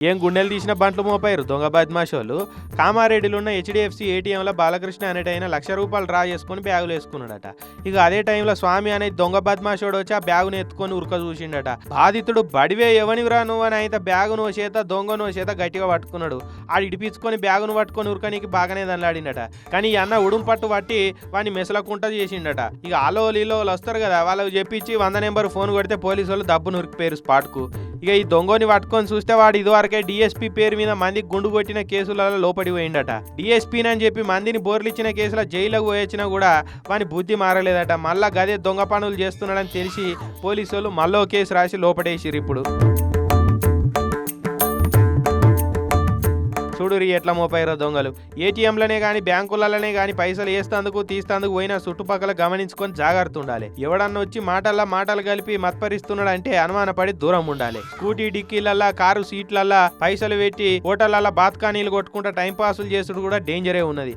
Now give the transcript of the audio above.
ఏం గుండెలు తీసిన బంట్లు మోపారు దొంగ బద్మాషోళ్ళు. కామారెడ్డిలో ఉన్న హెచ్డిఎఫ్సి ఏటీఎంలో బాలకృష్ణ అనేటైన ₹1,00,000 డ్రా చేసుకుని బ్యాగులు వేసుకున్నాడట. ఇక అదే టైంలో స్వామి అనే దొంగ బద్మాషోడు వచ్చి ఆ బ్యాగును ఎత్తుకొని ఉరక చూసిండట. బాధితుడు బడివే ఎవనివిరా నువ్వు అని అయితే బ్యాగును చేత దొంగను చేత గట్టిగా పట్టుకున్నాడు. ఆడు ఇడిపించుకొని బ్యాగును పట్టుకొని ఉరకనికి బాగానే దంలాడిండట. కానీ ఈ అన్న ఉడుం పట్టు పట్టి వాడిని మెసలకుంట చేసిండట. ఇక ఆలో లీలో వస్తారు కదా, వాళ్ళకి చెప్పించి 100 నెంబర్ ఫోన్ కొడితే పోలీసు వాళ్ళు దబ్బును ఉరికిపోయారు స్పాట్కు. ఇక ఈ దొంగని పట్టుకొని చూస్తే వాడు ఇదివరకే డిఎస్పీ పేరు మీద మందికి గుండు కొట్టిన కేసులలో లోపడి పోయిండట. డిఎస్పీనని చెప్పి మందిని బోర్లిచ్చిన కేసులో జైలుకు పోయొచ్చినా కూడా వాని బుద్ధి మారలేదట. మళ్ళా గదే దొంగ పనులు చేస్తున్నాడని తెలిసి పోలీసు వాళ్ళు మళ్ళీ కేసు రాసి లోపడేసిరు. ఇప్పుడు చూడురి ఎట్లా మోపాయిరో దొంగలు. ఏటీఎంలనే కానీ బ్యాంకులలోనే కానీ పైసలు వేస్తందుకు తీస్తందుకు పోయినా చుట్టుపక్కల గమనించుకొని జాగ్రత్త ఉండాలి. ఎవడన్నా వచ్చి మాటలు కలిపి మత్పరిస్తున్నాడు అంటే అనుమానపడి దూరం ఉండాలి. స్కూటీ డిక్కీలల్లా కారు సీట్లల్లా పైసలు పెట్టి హోటళ్లల్లా బాత్కానీలు కొట్టుకుంటా టైం పాసులు చేసుడు కూడా డేంజరే ఉన్నది.